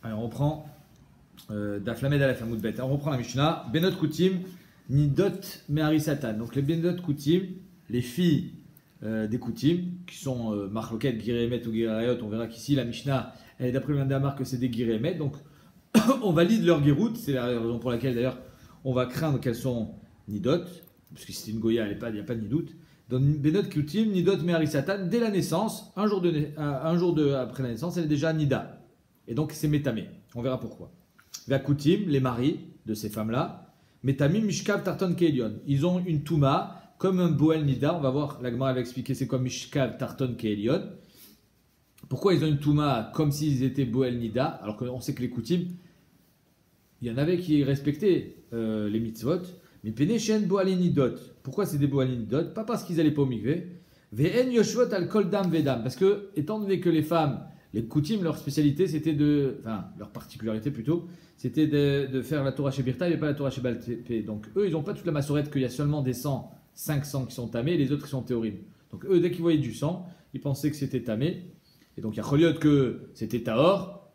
Allez, on reprend Daflamed Alef Hamoud Bet. On reprend la Mishnah. Benot Koutim, Nidot Mehari Satan. Donc les Benot Koutim, les filles des Koutim, qui sont Marloket, Giremet ou Girayot. On verra qu'ici la Mishnah, elle est d'après le Vendamar que c'est des Giremet. Donc on valide leur Girout. C'est la raison pour laquelle d'ailleurs on va craindre qu'elles sont Nidot. Parce que si c'est une Goya, il n'y a pas de Nidout. Donc Benot Koutim, Nidot Mehari Satan, dès la naissance, un jour après la naissance, elle est déjà Nida. Et donc c'est Métamé. On verra pourquoi. Vakoutim, les maris de ces femmes-là, Métamim, Mishkav, Tarton, Keelion. Ils ont une Touma comme un Boel Nida. On va voir, la Gemara va expliquer c'est quoi Mishkav, Tarton, Keelion. Pourquoi ils ont une Touma comme s'ils étaient Boel Nida, alors qu'on sait que les Koutim, il y en avait qui respectaient les mitzvot, mais Pénéchen, Boel Nidot. Pourquoi c'est des Boel Nidot? Pas parce qu'ils n'allaient pas au mikvé. Ve'en Yoshvot al Kol Dam Vedam. Parce que, étant donné que les femmes, les Koutim, leur spécialité, c'était leur particularité plutôt, c'était de faire la Torah chez Birta et pas la Torah chez Baltépé. Donc eux, ils n'ont pas toute la massorette qu'il y a seulement des 500 qui sont tamés et les autres qui sont théorim. Donc eux, dès qu'ils voyaient du sang, ils pensaient que c'était tamé. Et donc il y a Choliot que c'était Tahor,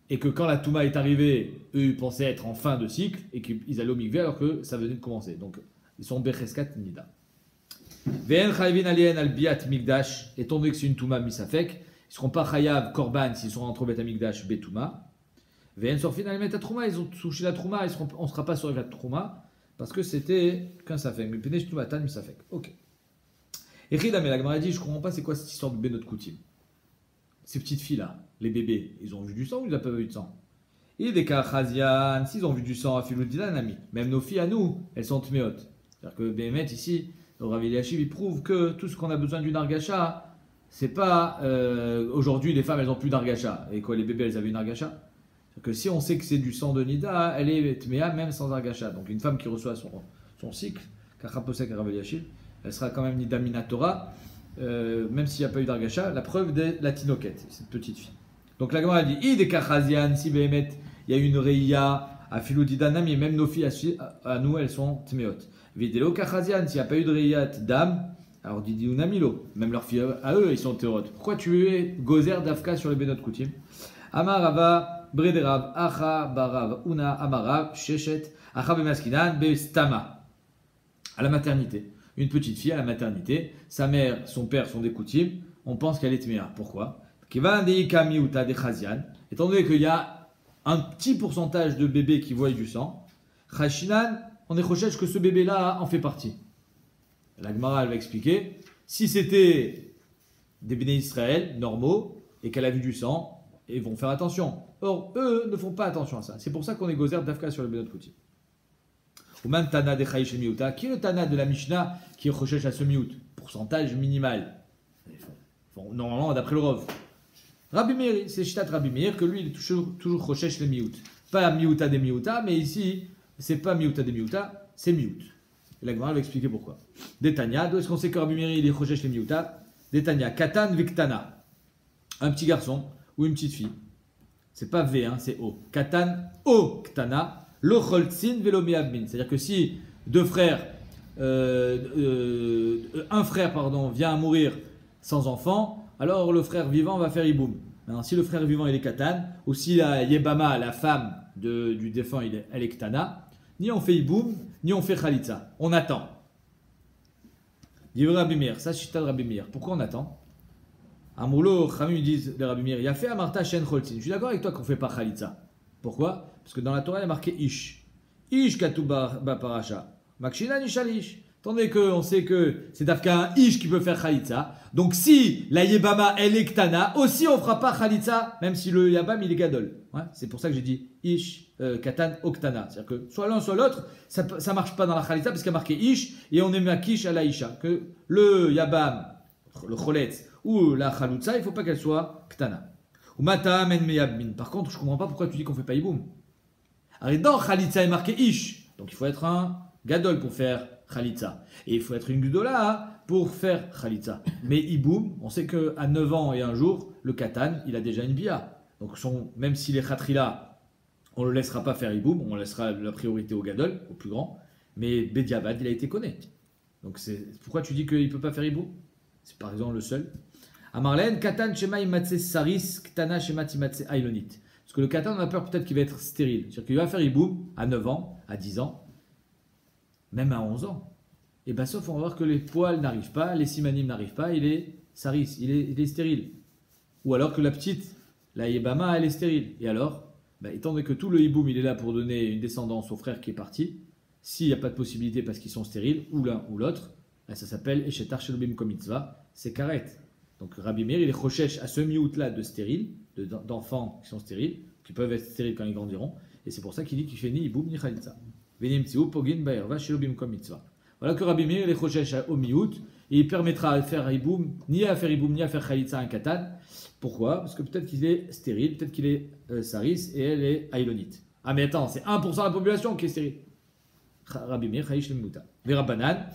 et que quand la Touma est arrivée, eux, ils pensaient être en fin de cycle et qu'ils allaient au mikvé alors que ça venait de commencer. Donc ils sont Becheskat Nida. Ve'en Chayvin Alien al Biat Migdash, étant donné que c'est une Touma Misafek, ils ne seront pas Chayav Korban s'ils sont entre Bet Amigdash Betouma. Ve'en Sorfin Alimet Trouma, ils ont touché la Trouma, on ne sera pas sur la Trouma parce que c'était qu'un Safek. Mais Penesh Toumatan Misafek. Ok. Et Ridam et la Gemara dit je ne comprends pas c'est quoi cette histoire de Benot Koutim. Ces petites filles là, les bébés, ils ont vu du sang ou ils n'ont pas vu de sang? Et des cas Chazian, s'ils ont vu du sang à Philoudidan, ami, même nos filles à nous, elles sont tméotes. C'est-à-dire que Béhémet ici, le Rav Eliashiv, il prouve que tout ce qu'on a besoin d'une argacha, c'est pas aujourd'hui les femmes elles ont plus d'argacha. Et quoi, les bébés elles avaient une argacha? C'est-à-dire que si on sait que c'est du sang de Nida, elle est tméa même sans argacha. Donc une femme qui reçoit son cycle, Kachaposek Rav Eliashiv, elle sera quand même Nida Minatora, même s'il n'y a pas eu d'argacha. La preuve de la tinoquette, cette petite fille. Donc la Gemara dit Ide Kachazian, si Béhémet, il y a une Reïa à Philoudidanam, et même nos filles à nous elles sont tméotes. Vidéo Kachazian, s'il n'y a pas eu de Reïat d'âme, alors Didi Unamilo, même leurs filles à eux, ils sont théorotes. Pourquoi tu es gozer d'Afka sur les Benot Koutim? Amarava, Brederav, Acha, Barav, Una, Amarav, Shechet, Acha Bemaskinan, Bestama. À la maternité. Une petite fille à la maternité, sa mère, son père sont des Koutim, on pense qu'elle est Tméa. Pourquoi? Étant donné qu'il y a un petit pourcentage de bébés qui voient du sang, Chashinan, on est recherche que ce bébé-là en fait partie. La Gemara elle va expliquer, si c'était des béné Israël normaux et qu'elle a vu du sang, ils vont faire attention. Or, eux ne font pas attention à ça. C'est pour ça qu'on est gozer d'Afka sur le Benot Koutim. Ou même Tana de Chayish et Miouta, qui est le Tana de la Mishnah qui recherche à ce Miout? Pourcentage minimal. Normalement, d'après le Rov. Rabbi Meir, c'est Shitat Rabbi Meir que lui, il est toujours recherche les Miout. Pas Miouta des Miouta, mais ici, c'est pas Miouta des Miouta, c'est Miout. Et la Gemara va expliquer pourquoi. Détania, d'où est-ce qu'on sait que Rabbi Meir il est recherche les Miouta? Détania, Katan Viktana. Un petit garçon ou une petite fille. C'est pas V, hein, c'est O. Katan O Ktana. Lo Choltzin Velo Meabmin. C'est-à-dire que si un frère vient à mourir sans enfant, alors le frère vivant va faire Iboum. Maintenant, si le frère vivant il est Katan, ou si la Yebama, la femme du défunt, elle est Ktana, ni on fait Iboum, ni on fait Khalitza. On attend. Dit Rabbi Meir, ça c'est Rabbi Meir. Pourquoi on attend? Amoulo, Khamim disent les Rabbi Meir, il a fait Amarta Shen Choltzin. Je suis d'accord avec toi qu'on ne fait pas Khalitza. Pourquoi? Parce que dans la Torah il y a marqué Ish. Ish Katouba Parasha. Makshina Nishalish. Tandis qu'on sait que c'est d'Afka un Ish qui peut faire Khalitza. Donc si la Yebama elle est Ktana, aussi on ne fera pas Khalitza, même si le Yabam il est Gadol. Ouais, c'est pour ça que j'ai dit Ish, Katan, Oktana. C'est-à-dire que soit l'un soit l'autre, ça ne marche pas dans la Khalitza parce qu'il y a marqué Ish et on est Makish à la Isha. Que le Yabam, le Choletz ou la Khalitza, il ne faut pas qu'elle soit Ktana. Ou Mata Men Meyabmin. Par contre, je ne comprends pas pourquoi tu dis qu'on ne fait pas Iboum. Alors dans Khalitza il est marqué Ish. Donc il faut être un Gadol pour faire Khalitza. Et il faut être une Gdola pour faire Khalitza. Mais Iboum, on sait qu'à 9 ans et un jour, le Katan, il a déjà une Bia. Donc même s'il est Khatrila, on ne le laissera pas faire Iboum, on laissera la priorité au Gadol, au plus grand. Mais Bediabad, il a été connu. Donc pourquoi tu dis qu'il ne peut pas faire Iboum? C'est par exemple le seul. Amarlen, Katan Shema Imatse Saris, Ktana Shema Timatse Ailonit. Parce que le katan, on a peur peut-être qu'il va être stérile. C'est-à-dire qu'il va faire hiboum à 9 ans, à 10 ans, même à 11 ans. Et bien, sauf on va voir que les poils n'arrivent pas, les simanim n'arrivent pas, il est saris, il est stérile. Ou alors que la petite, la yébama, elle est stérile. Et alors, étant donné que tout le hiboum, il est là pour donner une descendance au frère qui est parti, s'il n'y a pas de possibilité parce qu'ils sont stériles, ou l'un ou l'autre, ça s'appelle Eshetar Shelobim Komitzva, c'est karet. Donc Rabbi Meir, il est chochesh à ce miout-là de stériles, d'enfants qui sont stériles, qui peuvent être stériles quand ils grandiront, et c'est pour ça qu'il dit qu'il fait ni hiboum ni chalitza. Venim tziou pogin baerva Shelobim Komitzva. Voilà que Rabbi Meir, il est chochesh au miout, et il permettra à faire hiboum, ni à faire chalitza un katan. Pourquoi? Parce que peut-être qu'il est stérile, peut-être qu'il est saris, et elle est aïlonite. Ah mais attends, c'est 1% de la population qui est stérile. Rabbi Meir, chayish lemouta. Les Rabbanan,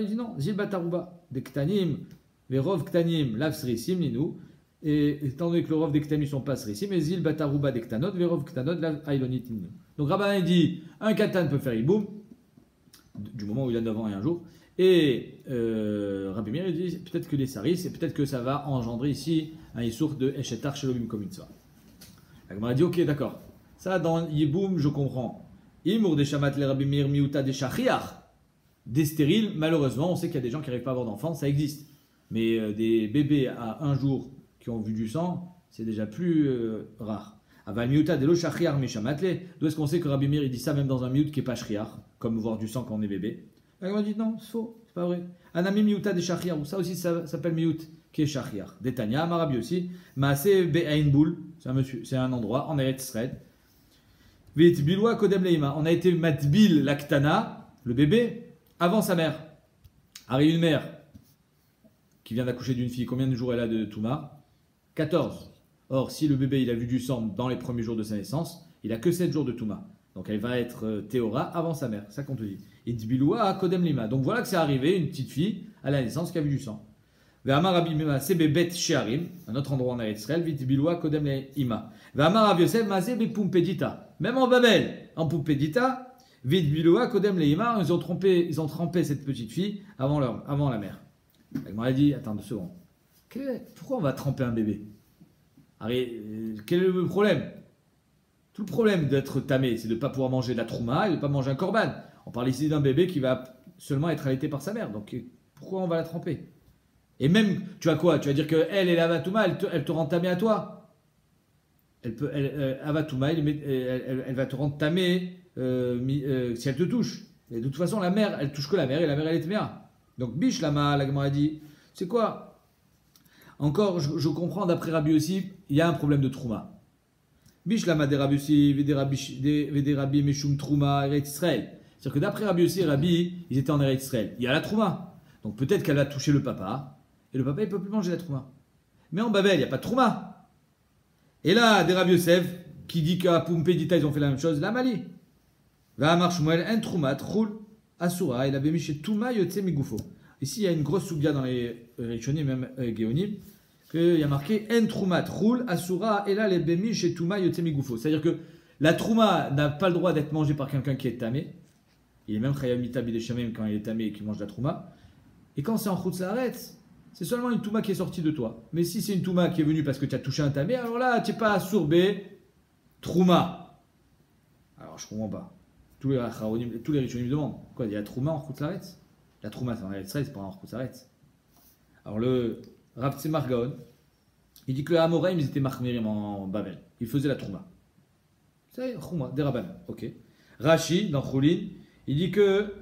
il dit non, zil batarouba, des ktanim, les rov ktanim, lav srisim, linou, et étant donné que le rov des ktanim ne sont pas srisim, mais zil batarouba des ktanot, les rov ktanot, lav aïlonit, linou. Donc Rabbanan dit, un katan peut faire hiboum, du moment où il a 9 ans et un jour, et Rabbi Meir dit peut-être que les saris, et peut-être que ça va engendrer ici un issour de Eshetar Shelobim Komitzva. La Gemara dit ok, d'accord, ça dans hiboum, je comprends. Imour des shamat les Rabbi Meir miuta des shachiach. Des stériles, malheureusement, on sait qu'il y a des gens qui n'arrivent pas à avoir d'enfants, ça existe. Mais des bébés à un jour qui ont vu du sang, c'est déjà plus rare. Aval miuta de lo shachiach meshamatle. D'où est-ce qu'on sait que Rabbi Meir il dit ça même dans un miut qui n'est pas shriach, comme voir du sang quand on est bébé? La Gemara dit non, c'est faux, c'est pas vrai. Anami miuta des shachiach, ça aussi ça s'appelle miut qui est shachiach. Detania, Marabi aussi. Maase be'ainboul, c'est un endroit en Eretz Israël. Vit biloua kodem leima. On a été matbil l'aktana, le bébé, avant sa mère. Arrive une mère qui vient d'accoucher d'une fille. Combien de jours elle a de Touma? 14. Or, si le bébé il a vu du sang dans les premiers jours de sa naissance, il a que 7 jours de Touma. Donc elle va être théora avant sa mère. C'est ça qu'on te dit. It biloua kodem leima. Donc voilà que c'est arrivé, une petite fille à la naissance qui a vu du sang. Ve'amar Rabbi Meir sebebet shearim, un autre endroit en Israël, vit biloua kodem leima. Ve'amar Rabbi Yosef mazé bepumpedita. Même en Babel, en Poupédita, Vid Biloa, Kodem Leima, ils ont trempé cette petite fille avant la mère. Elle m'a dit, attends 2 secondes, pourquoi on va tremper un bébé? Quel est le problème? Tout le problème d'être tamé, c'est de ne pas pouvoir manger de la trouma et de ne pas manger un korban. On parle ici d'un bébé qui va seulement être allaité par sa mère, donc pourquoi on va la tremper? Et même, tu as quoi? Tu vas dire qu'elle est la vatouma, elle te rend tamé à toi? Elle va te rendre tamé si elle te touche. Et de toute façon, la mère, elle touche que la mère et la mère, elle est tméa. Donc, biche lama, la Gemara dit, c'est quoi? Encore, je comprends, d'après Rabbi aussi, il y a un problème de trouma. Biche lama des Rabbi aussi, des Rabbi Meshum trouma, Eretz Israël. C'est-à-dire que d'après Rabbi aussi, Rabbi, ils étaient en Eretz Israël. Il y a la trouma. Donc peut-être qu'elle a touché le papa, et le papa, il ne peut plus manger la trouma. Mais en Babel, il n'y a pas de trouma. Et là, des Rabbi Yosef, qui dit qu'à Pompédita, ils ont fait la même chose, la Mali. Va à Marshmuel, un troumat, roule, asura, il avait mis chez Touma, yotse, migoufo. Ici, il y a une grosse soubia dans les Rishonim, même Géonim, qu'il y a marqué, un troumat, roule, asura, et là, les bémis chez Touma, yotse, migoufo. C'est-à-dire que la trouma n'a pas le droit d'être mangée par quelqu'un qui est tamé. Il est même chayamita bideshamim quand il est tamé et qu'il mange la trouma. Et quand c'est en chutz laaretz, c'est seulement une touma qui est sortie de toi. Mais si c'est une touma qui est venue parce que tu as touché un tamé, alors là, tu n'es pas sourbé trouma. Alors, je ne comprends pas. Tous les rishonim me demandent. Quoi, il y a trouma en chutz laaretz? La trouma, c'est en Eretz Israël, c'est pas en chutz laaretz. Alors, le Rav Tzemach Gaon, il dit que les Amoraïm, ils étaient marmirim en Babel. Ils faisaient la trouma. C'est trouma, des rabbanim. Ok. Rashi, dans Choulin, il dit que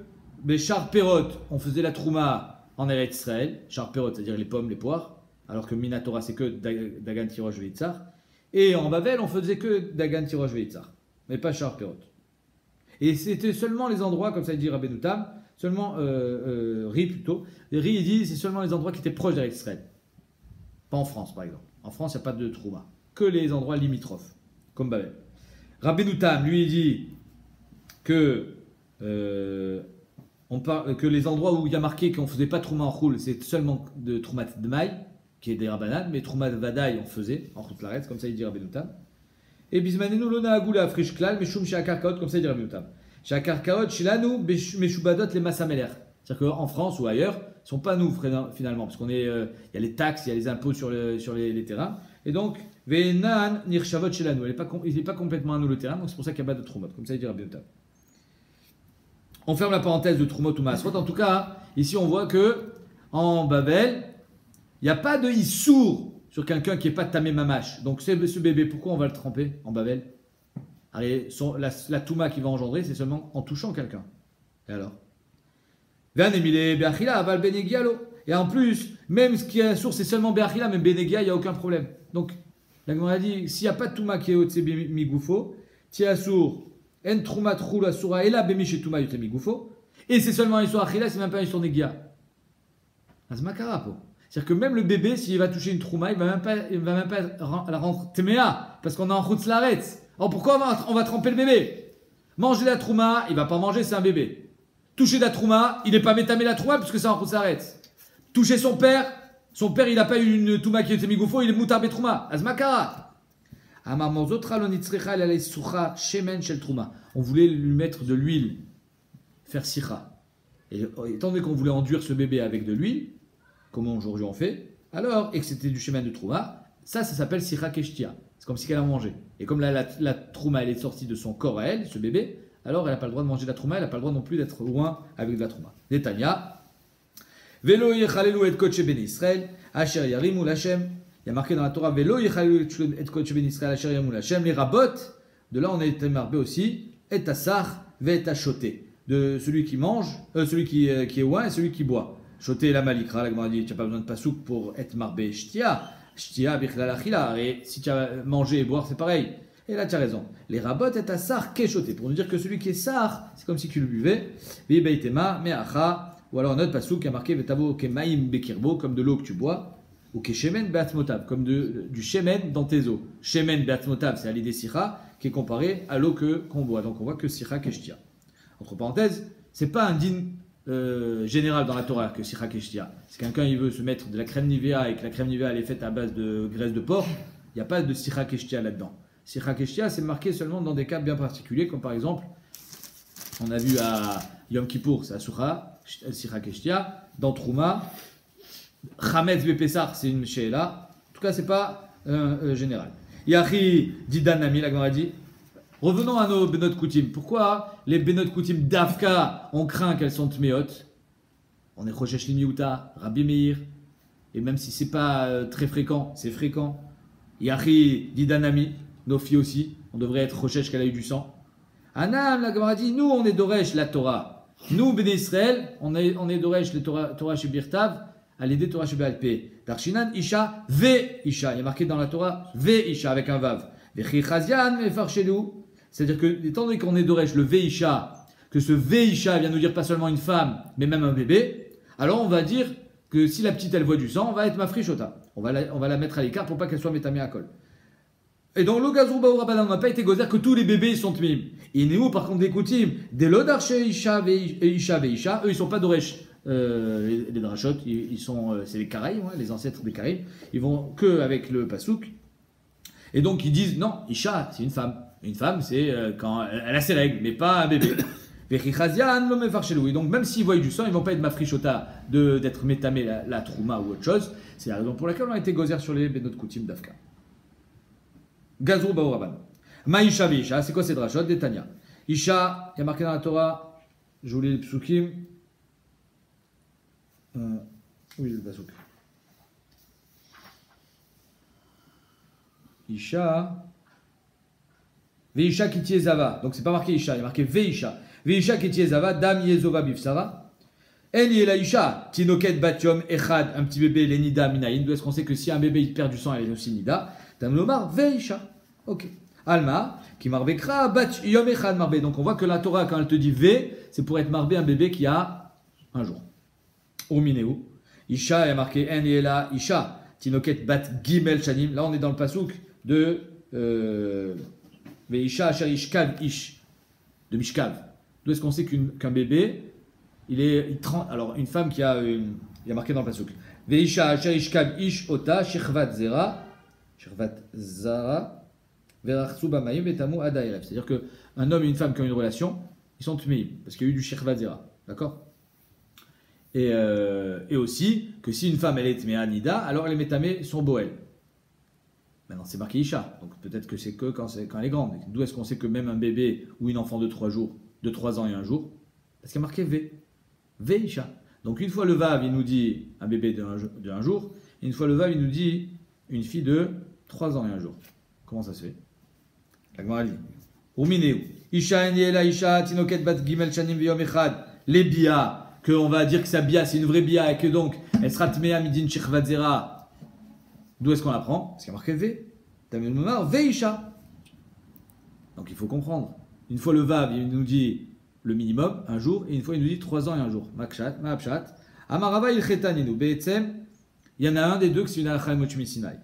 les char perot, on faisait la trouma en Eretz Israël, char perot, c'est-à-dire les pommes, les poires, alors que Minatora, c'est que Dagan Tirosh Veitzar. Et en Babel, on faisait que Dagan Tirosh Veitzar, mais pas char perot. Et c'était seulement les endroits, comme ça il dit Rabbeinu Tam, seulement Ri plutôt. Ri, il dit, c'est seulement les endroits qui étaient proches d'Eretz Israël. Pas en France, par exemple. En France, il n'y a pas de trouma. Que les endroits limitrophes, comme Babel. Rabbeinu Tam, lui, il dit que on parle que les endroits où il y a marqué qu'on ne faisait pas trouma en choul, c'est seulement de troumat de maï, qui est des rabbanan, mais troumat de vadaï on faisait en chut laretz, comme ça il dit Rabbeinu Tam. Et bismanenu lona agula frish klal meshum she'akarkaot, comme ça il dit Rabbeinu Tam. She'akarkaot shilanu meshubadot les masameler. C'est-à-dire qu'en France ou ailleurs, ils ne sont pas nous finalement, parce qu'on est, il y a les taxes, il y a les impôts sur les terrains, et donc Ve'enan nirshavot shelanu. Il n'est pas complètement à nous le terrain, donc c'est pour ça qu'il n'y a pas de Trumot. Comme ça, il dit Rabbi Yotam. On ferme la parenthèse de Trumot ou Maasrot. En tout cas, ici, on voit que en Babel, il n'y a pas de Issour sur quelqu'un qui n'est pas Tamé Mamash. Donc, ce bébé, pourquoi on va le tremper en Babel? Allez, la Touma qui va engendrer, c'est seulement en touchant quelqu'un. Et alors? Et en plus, même ce qui est source, c'est seulement Be'achila, même Benegia, il n'y a aucun problème. Donc, la Gemara dit, s'il n'y a pas de Touma qui est Otse Migoufo, Tiasur, En Trouma Troula Sura, et là, Bemiche Touma Yote Migoufo, et c'est seulement une histoire Achila, c'est même pas une histoire Negia. Azmakarapo. C'est-à-dire que même le bébé, s'il va toucher une Trouma, il ne va même pas la rendre Temea, parce qu'on est en Chutz Laretz. Alors pourquoi on va tremper le bébé? Manger la Trouma, il ne va pas manger, c'est un bébé. Toucher la Trouma, il n'est pas métamé la Trouma, puisque c'est en Chutz Laretz. Toucher son père, il n'a pas eu une Touma qui était Migoufo, il est Moutarbe Trouma. Azmakara. On voulait lui mettre de l'huile, faire Sicha. Et étant donné qu'on voulait enduire ce bébé avec de l'huile, comment aujourd'hui on fait, alors, et que c'était du Shemen de Trouma, ça s'appelle Sicha Keshtia. C'est comme si elle a mangé. Et comme la Trouma, elle est sortie de son corps à elle, ce bébé, alors elle n'a pas le droit de manger de la Trouma, elle n'a pas le droit non plus d'être loin avec de la Trouma. Netanya. Velo yechalelu et kodesh ben Israël, asher yarimu l'Hashem. Il y a marqué dans la Torah, Velo yechalelu et kodesh ben Israël, asher yarimu l'Hashem. Les rabot, de là on a été marqué aussi, et asar, ve et achoté. De celui qui mange, celui qui est ouin et celui qui boit. Choté la malikra, la Gemara dit, tu n'as pas besoin de pasouk pour être marbé shtia. Shtia bichlal achila. Et si tu as mangé et boire, c'est pareil. Et là, tu as raison. Les rabot est à sar keshoté. Pour nous dire que celui qui est sar, c'est comme si tu le buvais. Beitema, meacha. Ou alors notre pasouk qui a marqué vetavo kemaim bekirbo, comme de l'eau que tu bois. Ou keshemen beatmotav, comme du shemen dans tes eaux. Shemen beatmotav, c'est à l'idée sira, qui est comparé à l'eau qu'on boit. Donc on voit que sira keshtia. Entre parenthèses, c'est pas un din général dans la Torah que sira keshtia. Si quelqu'un il veut se mettre de la crème Nivea et que la crème Nivea elle est faite à base de graisse de porc, il n'y a pas de sira keshtia là-dedans. Sira keshtia c'est marqué seulement dans des cas bien particuliers, comme par exemple, on a vu à Yom Kippour, c'est à sira keshtia, dans Trouma, Chametz Bepessar, c'est une she'ela. En tout cas, c'est pas général. Yachi Didanami, la Gemara dit. Revenons à nos Benot Koutim. Pourquoi les Benot Koutim d'Afka, on craint qu'elles sont tméot? On est Choshesh Limiuta, Rabbi Meir, et même si c'est pas très fréquent, c'est fréquent. Yachi Didanami, nos filles aussi, on devrait être Choshesh qu'elle a eu du sang. Anam, la Gemara dit, nous on est Doresh la Torah. Nous, Béné Israël, on est Doresh le Torah chez Birtav, à l'aider Torah chez Béalpé. Darshinan, Isha, Ve Isha. Il y a marqué dans la Torah, Ve Isha avec un Vav. Vechi Chazian, Mefarshelu. C'est-à-dire que, étant donné qu'on est Doresh, le Veisha, que ce Veisha vient nous dire pas seulement une femme, mais même un bébé, alors on va dire que si la petite elle voit du sang, on va être Mafrishota. On va la mettre à l'écart pour pas qu'elle soit métamée à col. Et dans l'Ogazou Baourabadan, on n'a pas été gozer que tous les bébés sont tmim. Et nous, par contre, des Koutim, des Lodarche Isha Veisha, eux ils sont pas Doresh. Les drachot, ils sont, c'est les Karaïm, ouais, les ancêtres des Karaïm. Ils vont que avec le pasouk. Et donc ils disent non, Isha, c'est une femme. Une femme, c'est quand elle a ses règles, mais pas un bébé. Et donc même s'ils voient du sang, ils ne vont pas être mafrishota d'être métamé la trouma ou autre chose. C'est la raison pour laquelle on a été gozer sur les Benot Koutim d'Afka. Gazou Baouraban. Ma Isha Veisha, c'est quoi ces drachot? Des Tanya. Isha, il y a marqué dans la Torah, je voulais les psukim. Oui, le pasouk. Isha. Veisha Kiti Ezava. Donc c'est pas marqué Isha, il y a marqué Veisha. Veisha Kiti Ezava, Dam Yezova Bifsara. En Yela Isha, Tinoket Batyom Echad, un petit bébé, Lenida Minaïn. D'où est-ce qu'on sait que si un bébé il perd du sang, elle est aussi Nida. Dam Lomar, Veisha. Ok. Alma, qui marbekra, Bat Yom Echad Marbe. Donc on voit que la Torah, quand elle te dit Ve, c'est pour être marbé un bébé qui a un jour. Urmineu. Isha, il y a marqué En Yela Isha, Tinoket Bat Gimel Shanim. Là on est dans le pasouk de. Veisha Asher Ishkav Ish, de Mishkav. D'où est-ce qu'on sait qu'un bébé, alors une femme qui a, il y a marqué dans le pasuk. Veisha Asher Ishkav Ish Ota Shechvat Zera Verachsu Bamayim Vetamu Adaïrev. C'est-à-dire qu'un homme et une femme qui ont une relation, ils sont tmeim, parce qu'il y a eu du Shechvat Zera. D'accord? Et aussi que si une femme elle est tmea nida, alors les métamés sont boel. Maintenant, c'est marqué Isha, donc peut-être que c'est que quand elle est grande. D'où est-ce qu'on sait que même un bébé ou une enfant de 3 jours, de 3 ans et 1 jour, parce qu'il y a marqué V. V Isha. Donc une fois le Vav, il nous dit un bébé de 1 jour, et une fois le Vav, il nous dit une fille de 3 ans et 1 jour. Comment ça se fait? La Gemara dit Umineu. Isha eniela Isha tinoket bat gimel shanim v'yom echad. Les bia, qu'on va dire que sa bia, c'est une vraie bia, et que donc, elle sera tmea midin shechvadzera. D'où est-ce qu'on l'apprend? Parce qu'il y a marqué V. Tamil Momar, V Isha. Donc il faut comprendre. Une fois le Vav, il nous dit le minimum, 1 jour, et une fois il nous dit 3 ans et 1 jour. Makshat, Maapshat. Amarava il chetaninu. Be'etzem, il y en a un des deux qui c'est une halakha Moshe Sinai.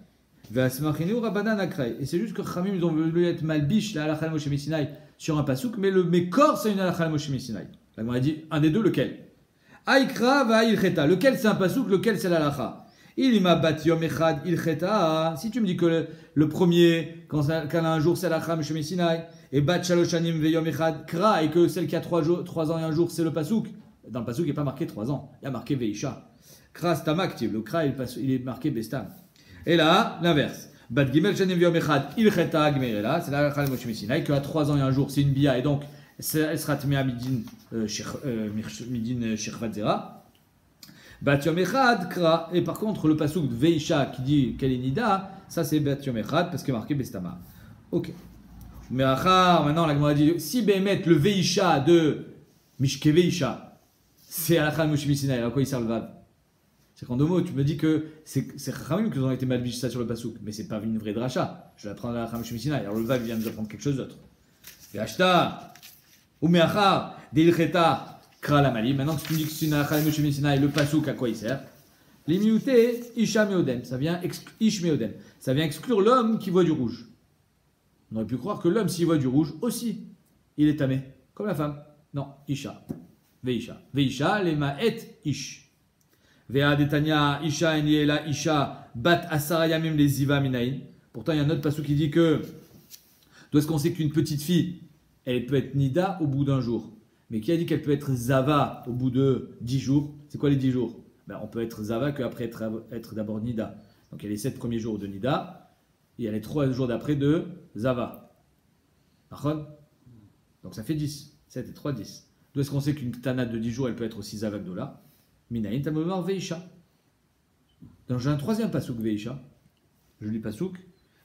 Ve'asmachinu Rabbanan Akrei. Et c'est juste que Khamim, ils ont voulu être malbiche la halakha Moshe Sinai sur un pasouk, mais le Mekor, c'est une halakha Moshe Sinai. Là, on a dit un des deux, lequel? Aïkra va il cheta. Lequel c'est un pasouk, lequel c'est la halakha? Il m'a bat yom echad il cheta. Si tu me dis que le premier, quand elle a un jour, c'est la halakha Moshe Sinai, et bat shaloshanim ve yom echad kra, et que celle qui a 3 ans et 1 jour, c'est le pasouk. Dans le pasouk, il n'est pas marqué 3 ans, il y a marqué veisha. Kra stamaktiv, le kra, il est marqué bestam. Et là, l'inverse. Bat gimel shanim ve yom echad il cheta gmerela, c'est la halakha Moshe Sinai, qu'à 3 ans et 1 jour, c'est une bia, et donc elle sera tmea midin shechvadzera. Bat yom echad kra. Et par contre, le pasuk de veisha qui dit qu'elle est nida, ça c'est bat yom echad parce qu'il est marqué bestama. Ok. Mais maintenant la Gemara dit si Bémet le veisha de Mishke veisha, c'est halakha Moshe Sinai, à quoi il sert le vav? C'est qu'en 2 mots, tu me dis que c'est Chachamim qui ont été mal bichés ça sur le pasuk, mais c'est pas une vraie dracha. Je vais apprendre la halakha Moshe Sinai. Alors le vav vient de nous apprendre quelque chose d'autre. Ve'ashta ou me'achar deilcheta kra la mali. Maintenant que tu me dis que c'est une halakha Moshe Sinai, le pasuk à quoi il sert? Les mioutés isha meodem, ça vient ish meodem, ça vient exclure l'homme qui voit du rouge. On aurait pu croire que l'homme, s'il voit du rouge, aussi, il est tamé, comme la femme. Non, Isha. Veisha. Veisha, les ma'et ish. Vea detania, Isha eniela Isha, bat asara yamim les ziva minaïn. Pourtant, il y a un autre passage qui dit que, d'où est-ce qu'on sait qu'une petite fille, elle peut être nida au bout d'1 jour. Mais qui a dit qu'elle peut être zava au bout de 10 jours? C'est quoi les 10 jours? On peut être zava qu'après être d'abord nida. Donc, il y a les 7 premiers jours de nida. Et il y a les 3 jours d'après de Zava. Donc ça fait 10. 7 et 3, 10. D'où est-ce qu'on sait qu'une tana de 10 jours, elle peut être aussi Zava que Dola? Minaïn tamomar veisha. Donc j'ai un 3e pasouk veisha. Je lis pasouk.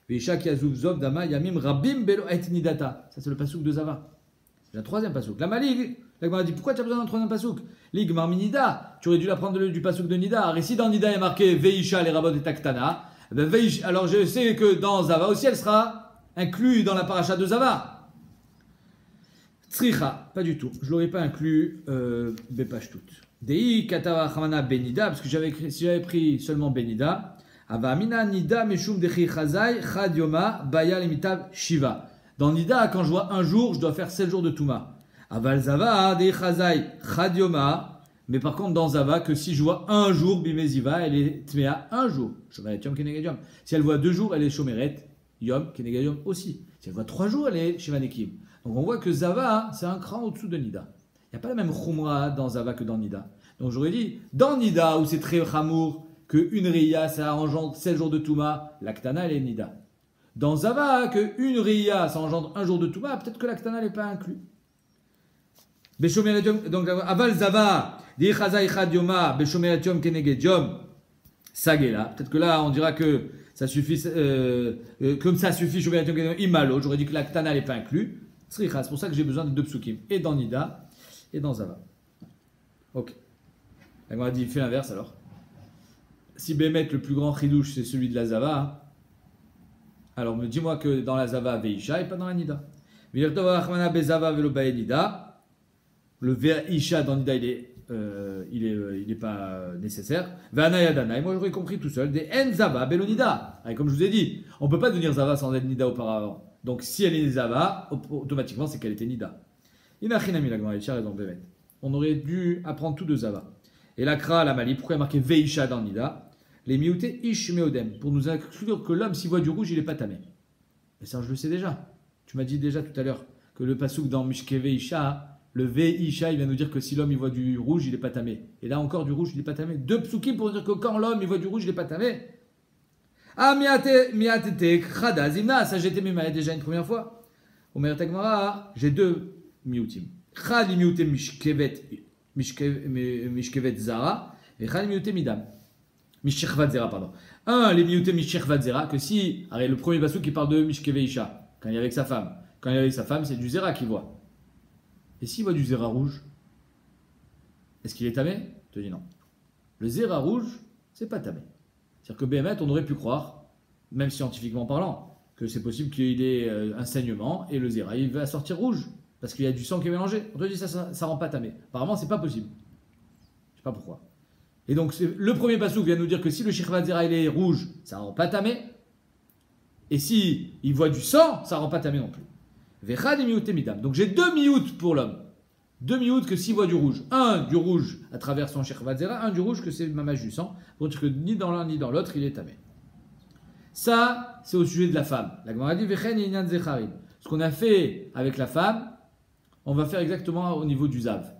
Veisha ki azuv zov dama yamim rabim belo et nidata. Ça c'est le pasouk de Zava. J'ai un 3e pasouk. La Mali, la Gemara dit pourquoi tu as besoin d'un 3e pasouk? Lig marminida. Tu aurais dû l'apprendre du pasouk de Nida. Et si dans Nida il y a marqué veisha les rabot et taktana. Alors je sais que dans Zava aussi, elle sera inclue dans la paracha de Zava. Tzricha, pas du tout. Je ne l'aurais pas inclus Bepashtut. Dei katava chamana benida, parce que si j'avais pris seulement benida, avamina nida meshum dechi chazai chad yoma baya limitav shiva. Dans nida, quand je vois 1 jour, je dois faire 7 jours de touma. Aval Zava dei chazai chad yoma. Mais par contre, dans Zava, que si je vois 1 jour, Bimeziva, elle est Tmea 1 jour. Shomeret Yom Keneged Yom. Si elle voit 2 jours, elle est Shomeret Yom Keneged Yom aussi. Si elle voit 3 jours, elle est Shivanekim. Donc on voit que Zava, c'est un cran au-dessous de Nida. Il n'y a pas la même Khumra dans Zava que dans Nida. Donc j'aurais dit, dans Nida, où c'est très Chamour, qu'une Riya, ça engendre 7 jours de Touma, l'Aktana, elle est Nida. Dans Zava, qu'une Riya, ça engendre 1 jour de Touma, peut-être que l'Aktana n'est pas inclus. Donc Aval Zava, Sagela. Peut-être que là, on dira que ça suffit, comme ça suffit, Imalo. J'aurais dit que la Ktana n'est pas inclus. C'est pour ça que j'ai besoin de 2 psukim. Et dans Nida, et dans Zava. Ok. On a dit, fais l'inverse alors. Si Bémet, le plus grand chidouche, c'est celui de la Zava, alors dis-moi que dans la Zava, Veisha, et pas dans la Nida. Le Veisha dans Nida, il est pas nécessaire. Vanayadana, et moi j'aurais compris tout seul, des N-Zava, Belonida. Comme je vous ai dit, on ne peut pas devenir Zava sans être Nida auparavant. Donc si elle est Zava, automatiquement c'est qu'elle était Nida. On aurait dû apprendre tout de Zava. Et la Kra, la Mali, pourquoi il y a marqué Veisha dans Nida? Les mioutés Ish Meodem, pour nous inclure que l'homme, s'il voit du rouge, il n'est pas tamé. Mais ça, je le sais déjà. Tu m'as dit déjà tout à l'heure que le pasouk dans Mishke Veisha, le Veisha, il vient nous dire que si l'homme il voit du rouge, il n'est pas tamé. Et là encore, du rouge, il n'est pas tamé. 2 psukim pour dire que quand l'homme il voit du rouge, il n'est pas tamé. Ah, miatetek, chada, zimna, ça j'ai été mémaï déjà une première fois. Omer Tagmara, j'ai deux miutim. Chad miutim mishkevet zara, et chad miutim midam. Mishchechvat zera, pardon. Un, les miutim mishchechvat zera, que si, allez, le premier passou qui parle de mishkeve isha, quand il est avec sa femme. Quand il est avec sa femme, c'est du zera qu'il voit. Et s'il voit du zera rouge, est-ce qu'il est tamé? Je te dis non. Le zera rouge, c'est pas tamé. C'est-à-dire que Béhémet, on aurait pu croire, même scientifiquement parlant, que c'est possible qu'il ait un saignement et le zéra, il va sortir rouge parce qu'il y a du sang qui est mélangé. On te dit ça rend pas tamé. Apparemment, c'est pas possible. Je sais pas pourquoi. Et donc, le premier passouk vient nous dire que si le shirvat zéra il est rouge, ça rend pas tamé. Et si il voit du sang, ça rend pas tamé non plus. Vechad et miout midam. Donc j'ai deux miout pour l'homme. Deux miout que s'il voit du rouge. Un du rouge à travers son shirvat zéra, un du rouge que c'est mamage du sang. Pour dire que ni dans l'un ni dans l'autre, il est tamé. Ça, c'est au sujet de la femme. La Gemara dit Vechen inyan zecharim. Ce qu'on a fait avec la femme, on va faire exactement au niveau du zav.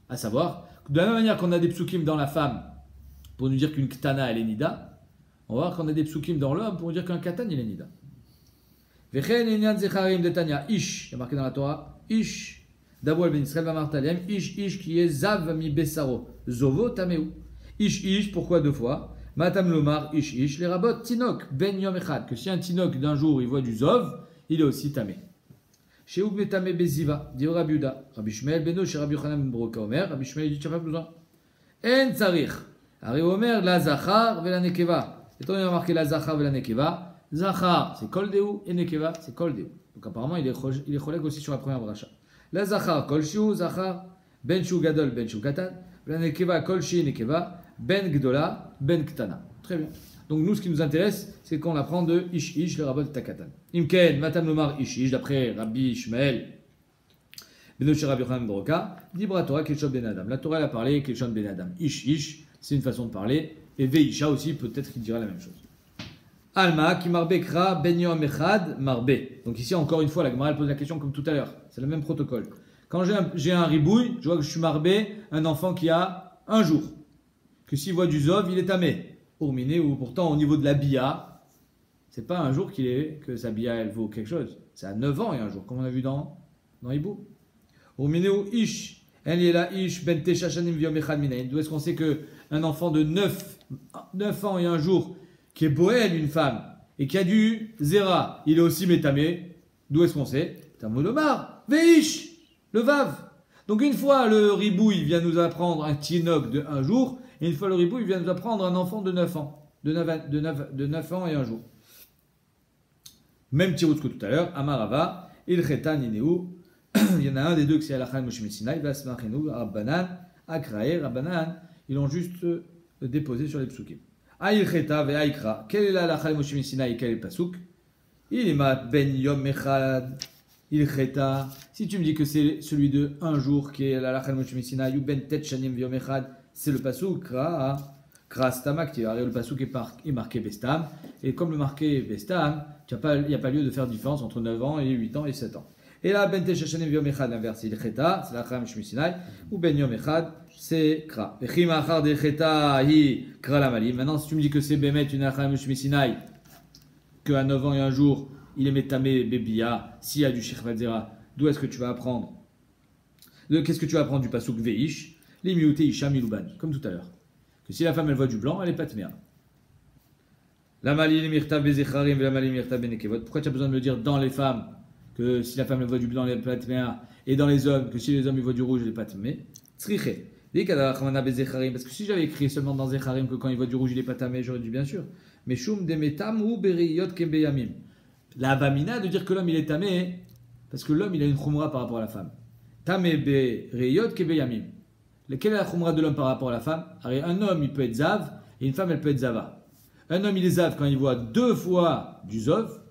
À savoir, de la même manière qu'on a des psukim dans la femme pour nous dire qu'une ktana elle est nida, on va voir qu'on a des psukim dans l'homme pour nous dire qu'un katan il est nida. Vechen inyan zecharim de Tanya ish. Il y a marqué dans la Torah ish. D'abord ben Israël va martalem ish qui est zav mi besaro zovo tameu. Ish pourquoi deux fois? Matam lomar ish les rabot tinok ben yom echad, que si un tinok d'un jour il voit du zov, il est aussi tamé. Chez Oub tamé beziva, dit Rabbi Yuda, Rabbi Shmuel beno chez Rabbi Yochanan ben Broka Omer, Rabbi Shmuel dit tu n'as pas besoin. En tzarich, Ari Omer la zachar ve la nekeva. Et on a marqué la zachar ve la nekeva. Zachar c'est kol deu et nekeva c'est kol deu. Donc apparemment il est cholek aussi sur la première bracha. La zachar kol shiu zachar ben shiu gadol ben shiu katan, la nekeva kol shi nekeva. Ben Gdola, Ben Ktana. Très bien. Donc nous, ce qui nous intéresse, c'est qu'on apprend de Ish, le rabbin de Takatan. Imken, Matam Lomar Ish, d'après Rabbi Ishmael, Benoche Rabbi Yochanan Broka, Dibra Torah Kelshon Ben Adam. La Torah, elle a parlé Kelshon Ben Adam. Ish, c'est une façon de parler. Et Veisha aussi, peut-être qu'il dira la même chose. Alma, qui marbe kra, Ben Yom Echad, marbe. Donc ici, encore une fois, la Gemara, elle pose la question comme tout à l'heure. C'est le même protocole. Quand j'ai un ribouille, je vois que je suis marbé, un enfant qui a un jour. Que s'il voit du zov, il est tamé. Pour miner, ou pourtant au niveau de la bia, c'est pas un jour que sa bia elle vaut quelque chose. C'est à 9 ans et un jour, comme on a vu dans Hibou. Pour miner ou ish, elle est là ish ben teshachanim viom echad minayin. D'où est-ce qu'on sait qu'un enfant de 9 ans et un jour, qui est bohel, une femme, et qui a du zera, il est aussi métamé. D'où est-ce qu'on sait? Tamodomar, veish, le vav. Donc une fois le ribou, il vient nous apprendre un tinok de un jour, et une fois le ribou, il vient nous apprendre un enfant de 9 ans. De 9 ans et un jour. Même tirout que tout à l'heure, Amarava, Ilcheta Nineu. Il y en a un des deux qui c'est Alachan Moshe Sinai, Vasmachenu, Rabbanan, Akrae, Rabbanan. Ils l'ont juste déposé sur les psukim. Ailcheta ve Aikra. Quel est l'Alachan Moshe Sinai et quel est le pasuk? Il est mat ben yom echad. Ilcheta. Si tu me dis que c'est celui de un jour qui est l'Alachan Moshe Sinai, ou ben tet shanim yom echad. C'est le pasuk Kra Stamak. Le pasuk est marqué Bestam. Et comme le marqué Bestam, il n'y a pas lieu de faire différence entre 9 ans et 8 ans et 7 ans. Et là, Ben Teshachanim Yom Echad, l'inverse, il Cheta, c'est la Cham Shmisinai, ou Ben Yom Echad, c'est Kra. Et Chima Achar de Cheta, hi Kra Lamali. Maintenant, si tu me dis que c'est Bemet, une Cham Shmisinai, qu'à 9 ans et un jour, il est Metame Bebia, s'il y a du Shirvat Zera, d'où est-ce que tu vas apprendre? Qu'est-ce que tu vas apprendre du pasuk Veish? Les miouté Isha Milouban, comme tout à l'heure. Que si la femme elle voit du blanc, elle est pas tméa. La mali mirta bezecharim et la mali mirta benekevot. Pourquoi tu as besoin de me dire dans les femmes que si la femme elle voit du blanc, elle est pas tméa, et dans les hommes que si les hommes ils voient du rouge, elle est pas tmé? Tzriche. Parce que si j'avais écrit seulement dans Zecharim que quand il voit du rouge, il est pas tamé, j'aurais dit bien sûr. Mais shum demetam ou beriyot kembeyamim. La vamina de dire que l'homme il est tamé, parce que l'homme il a une khumra par rapport à la femme. Tamé beriyot kembeyamim. Quelle est la khumra de l'homme par rapport à la femme? Un homme, il peut être zav, et une femme, elle peut être zava. Un homme, il est zav quand il voit 2 fois du zov,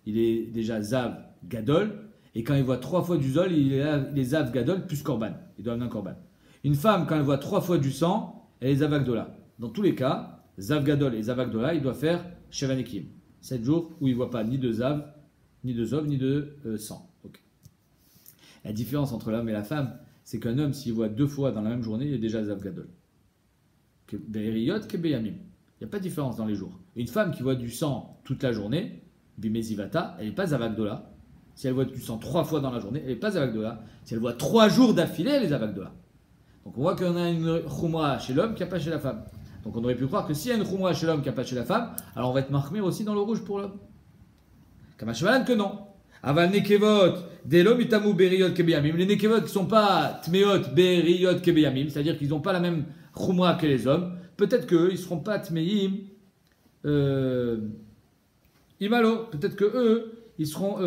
il est déjà zav gadol, et quand il voit 3 fois du zol, il est zav gadol plus korban. Il doit amener un korban. Une femme, quand elle voit 3 fois du sang, elle est zav agdola. Dans tous les cas, zav gadol et zav agdola, il doit faire shevanekim. 7 jours où il ne voit pas ni de zav, ni de zov, ni de sang. Okay. La différence entre l'homme et la femme, c'est qu'un homme, s'il voit 2 fois dans la même journée, il est déjà Zav Gadol. Be'eriyot ke beyamim. Il n'y a pas de différence dans les jours. Une femme qui voit du sang toute la journée, bimezivata, elle n'est pas avagdola. Si elle voit du sang 3 fois dans la journée, elle n'est pas avagdola. Si elle voit 3 jours d'affilée, elle est avagdola. Donc on voit qu'on a une khumra chez l'homme qui n'a pas chez la femme. Donc on aurait pu croire que s'il y a une khumra chez l'homme qui n'a pas chez la femme, alors on va être marmir aussi dans le rouge pour l'homme. Kamashmalan que non. Aval nekevot, des l'homme itamu beriot kebeyamim. Les nekevot qui ne sont pas tmeot beriot kebeyamim, c'est-à-dire qu'ils n'ont pas la même khumra que les hommes, peut-être qu'eux, ils ne seront pas tmeim imalo. Peut-être qu'eux, ils seront.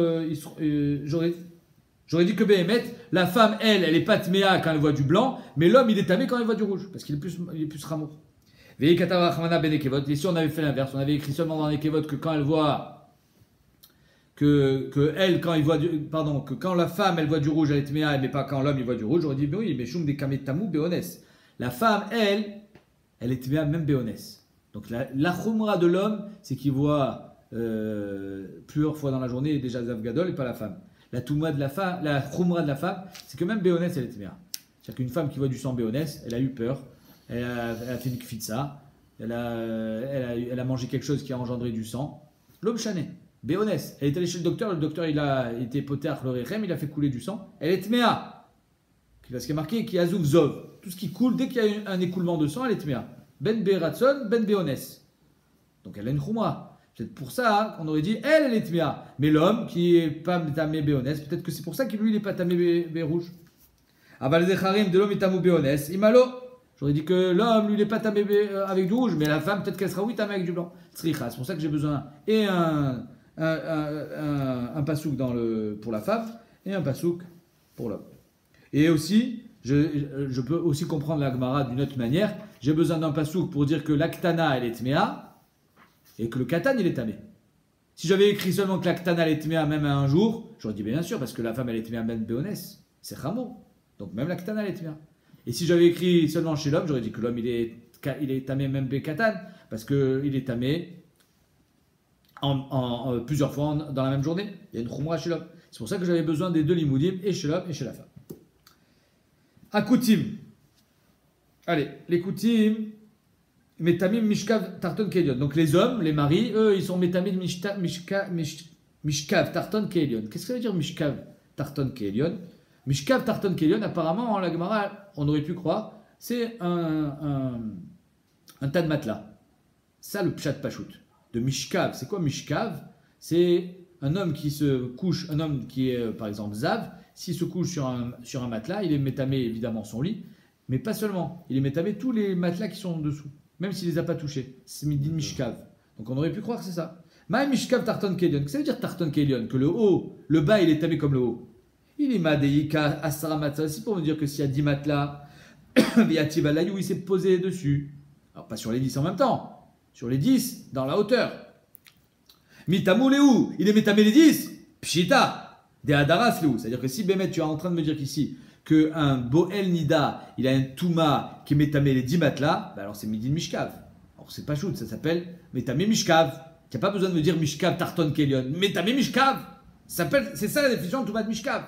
J'aurais dit que Béhémet, la femme, elle n'est pas tméa quand elle voit du blanc, mais l'homme, il est tamé quand il voit du rouge, parce qu'il est plus ramour. Et si on avait fait l'inverse, on avait écrit seulement dans les kevot que quand elle voit, que quand la femme, elle voit du rouge, elle est tméa, mais pas quand l'homme, il voit du rouge, j'aurais dit, oui, mais choum des kametamu béones. La femme, elle est tméa même béones. Donc la khumra de l'homme, c'est qu'il voit plusieurs fois dans la journée, déjà Zav Gadol, et pas la femme. La khumra de la femme, c'est que même béonès, elle est tméa. C'est-à-dire qu'une femme qui voit du sang béonès, elle a eu peur, elle a fait une kfitsa, elle a mangé quelque chose qui a engendré du sang. L'homme chané, béonès, elle est allée chez le docteur il a été poter le rechem, il a fait couler du sang, elle est tméa. Parce qu'il est marqué qui azouf zov. Tout ce qui coule, dès qu'il y a un écoulement de sang, elle est tméa. Ben beratson, ben béonès. Donc elle a une khumra. C'est pour ça qu'on aurait dit, elle est tméa. Mais l'homme qui est pas tamé béonès, peut-être que c'est pour ça qu'il lui, il n'est pas tamé bé rouge. Aval zecharim de l'homme est tamé béonès. Imalo. J'aurais dit que l'homme, lui, il n'est pas tamé avec du rouge, mais la femme, peut-être qu'elle sera, oui, tamé avec du blanc. Tzricha. C'est pour ça que j'ai besoin et un pasouk pour la femme et un pasouk pour l'homme. Et aussi, je peux aussi comprendre la Gemara d'une autre manière. J'ai besoin d'un pasouk pour dire que l'aktana, elle est tméa. Et que le katan, il est tamé. Si j'avais écrit seulement que la ktana, elle est tamé même à un jour, j'aurais dit bien sûr, parce que la femme, elle est tamé même béonès. C'est chamo. Donc même la ktana, elle est tamé. Et si j'avais écrit seulement chez l'homme, j'aurais dit que l'homme, il est tamé même békatan, parce qu'il est tamé en plusieurs fois dans la même journée. Il y a une khumra chez l'homme. C'est pour ça que j'avais besoin des deux limoudim, et chez l'homme et chez la femme. Akoutim. Allez, les koutim. Metamim mishkav tarton kelion. Donc les hommes, les maris, eux, ils sont metamim mishkav tarton kelion. Qu'est-ce que ça veut dire mishkav tarton kelion? Mishkav tarton kelion, apparemment, en la Gemara, on aurait pu croire, c'est un tas de matelas. Ça, le pshat pachout. De mishkav. C'est quoi mishkav? C'est un homme qui se couche, un homme qui est, par exemple, zav, s'il se couche sur un matelas, il est métamé évidemment son lit, mais pas seulement. Il est métamé tous les matelas qui sont en dessous. Même s'il ne les a pas touchés. C'est midin mishkav. Donc on aurait pu croire que c'est ça. Maï mishkav tarton kelion. Qu'est-ce que ça veut dire tarton kelion? Que le bas, il est tamé comme le haut. Il est madeika asara matza. C'est pour me dire que s'il y a 10 matelas, viativa layou, il s'est posé dessus. Alors pas sur les 10 en même temps. Sur les 10, dans la hauteur. Mitamou léou. Il est métamé les 10. Pshita. De hadaras léou. C'est-à-dire que si Bémet, tu es en train de me dire qu'ici, qu'un Boel Nida, il a un Touma qui est métamé les 10 matelas, bah alors c'est Midin Mishkav. Alors c'est pas shoot, ça s'appelle Métamé Mishkav. Tu n'as pas besoin de me dire Mishkav Tarton Kelion. Métamé Mishkav. C'est ça la définition de Touma de Mishkav.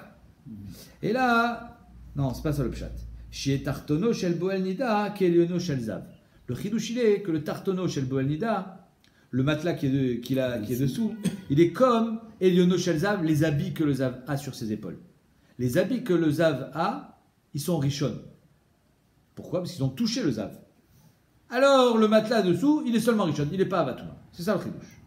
Et là, non, c'est pas ça le pshat. Chez Tartono, chez le Boel Nida, Keliono, chez le Zav. Le chidouch, il est que le Tartono, chez le Boel Nida, le matelas qui est dessous, il est comme Eliono, chez le Zav, les habits que le Zav a sur ses épaules. Les habits que le Zav a, ils sont rishon. Pourquoi? Parce qu'ils ont touché le Zav. Alors, le matelas dessous, il est seulement rishon, il n'est pas avatuma. C'est ça le chidouche.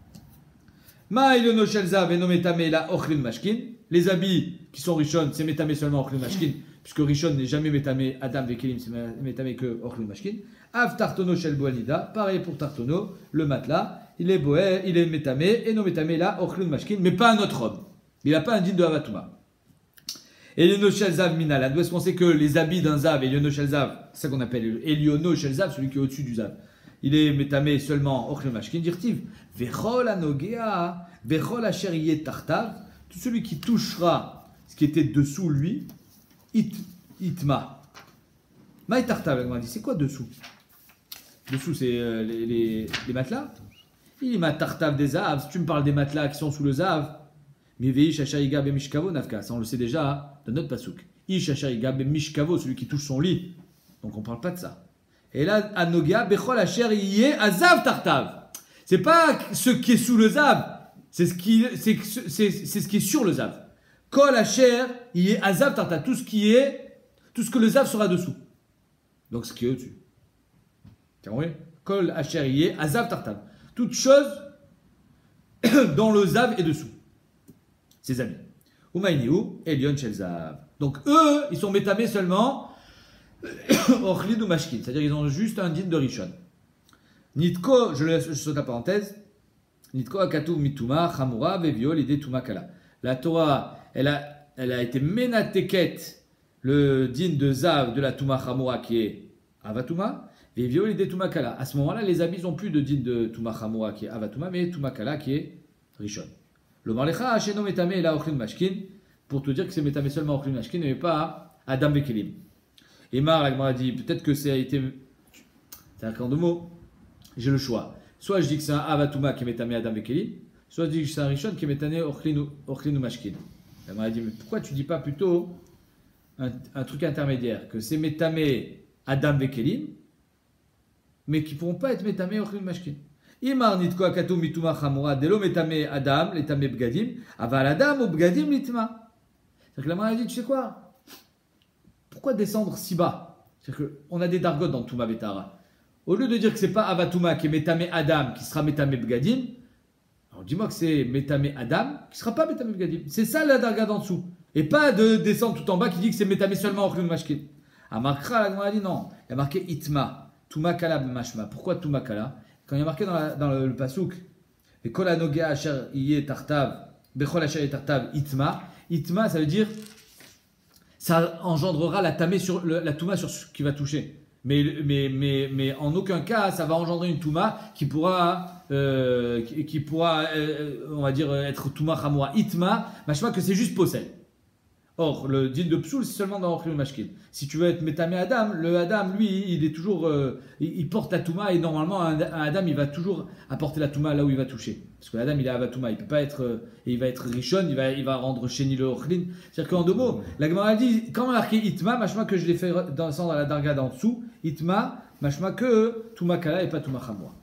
Ma ilono shel Zav et no metame la ochlin mashkin. Les habits qui sont rishon, c'est metame seulement ochlin mashkin, puisque rishon n'est jamais metame adam vekelim, c'est metame que ochlin mashkin. Av tartono shel boanida, pareil pour tartono, le matelas, il est metame et no metame la ochlin mashkin, mais pas un autre homme. Il n'a pas un din de avatuma. Eliono shel Zav minala. D'où est-ce qu'on sait que les habits d'un Zav, Eliono shel Zav, c'est ça qu'on appelle Eliono shel Zav, celui qui est au-dessus du Zav. Il est métamé seulement ochlin mashkin, dirtiv. Vechol anogea, vechol asher tartav. Tout celui qui touchera ce qui était dessous lui, itma. Maï tartav, on dit, c'est quoi dessous? Dessous, c'est les matelas. Il m'a tartav des Zav. Si tu me parles des matelas qui sont sous le Zav, Mivei Shashaiga Bemishkavo Nafka, ça on le sait déjà dans notre pasouk. Ishashaiga Bemishkavo, celui qui touche son lit. Donc on ne parle pas de ça. Et là, Anoga, Bechol Asher Yé Azav Tartav. C'est pas ce qui est sous le Zav, c'est ce qui est sur le Zav. Kol Asher Yé Azav Tartav. Tout ce que le Zav sera dessous. Donc ce qui est au-dessus. Tu as compris? Kol Asher Yé Azav Tartav. Toute chose dont le Zav est dessous. Ses amis. Umayniou, Elion Shel Zav. Donc eux, ils sont métamés seulement Ochlid ou Mashkin, c'est-à-dire ils ont juste un din de Rishon. Nitko, je saute la parenthèse, Nitko Akatu Mituma, Chamura, Vevio, l'idée Tumakala. La Torah, elle a été ménateket, le din de Zav de la Tuma Chamura qui est Avatuma, Vevio, l'idée Tumakala. À ce moment-là, les habits n'ont plus de din de Tuma Chamura qui est Avatuma, mais Tumakala qui est Rishon. Le Marlecha, Hasheno Metame, et la Ochlid Mashkin, pour te dire que c'est Metame seulement Ochlid Mashkin, mais pas Adam Vekelim. Et Mar, la Gemara dit, peut-être que ça a été. C'est un camp de mots. J'ai le choix. Soit je dis que c'est un Avatuma qui est métamé Adam Vekelim, soit je dis que c'est un Rishon qui est métamé Ochlin ou Mashkin. La Gemara dit, mais pourquoi tu dis pas plutôt un truc intermédiaire, que c'est métamé Adam Vekelim, mais qui ne pourront pas être métamé Ochlin ou Mashkin. Imar nitko akatou mituma chamura delo métamé Adam, l'étamé Bgadim, aval Adam ou Bgadim litma. C'est-à-dire que la Gemara dit, tu sais quoi? Pourquoi descendre si bas? C'est-à-dire qu'on a des dargot dans Touma Betara. Au lieu de dire que c'est pas Avatuma qui est Metame Adam qui sera Metame Bgadim, alors dis-moi que c'est Metame Adam qui sera pas Metame Bgadim. C'est ça la darga d'en dessous. Et pas de descendre tout en bas qui dit que c'est Metame seulement Ochlin Mashkin. À Markra, la Gemara dit non. Il y a marqué Itma, Tuma Kala Mashma. Pourquoi Tuma Kala? Quand il y a marqué dans le Pasuk, et Kol Anoga Asher Iye Tartav, Bechol Asher Iye Tartav, Itma. Itma, ça veut dire ça engendrera la tamé sur la touma sur ce qui va toucher. Mais en aucun cas, ça va engendrer une touma qui pourra, on va dire, être touma chamura itma, machma que c'est juste possède. Or, le din de psoul, c'est seulement dans Ochlin Mashkin. Si tu veux être métamé Adam, le Adam, lui, il est toujours, il porte la touma et normalement, un Adam, il va toujours apporter la touma là où il va toucher. Parce que l'Adam, il est Avatouma, il peut pas être, et il va être Rishon, il va rendre Sheni le Ochlin. C'est-à-dire qu'en deux mots, la Gemara dit, quand on a marqué Itma, machma que je l'ai fait descendre à la darga d'en dessous, Itma, machma que Touma Kala et pas Touma Chamwa.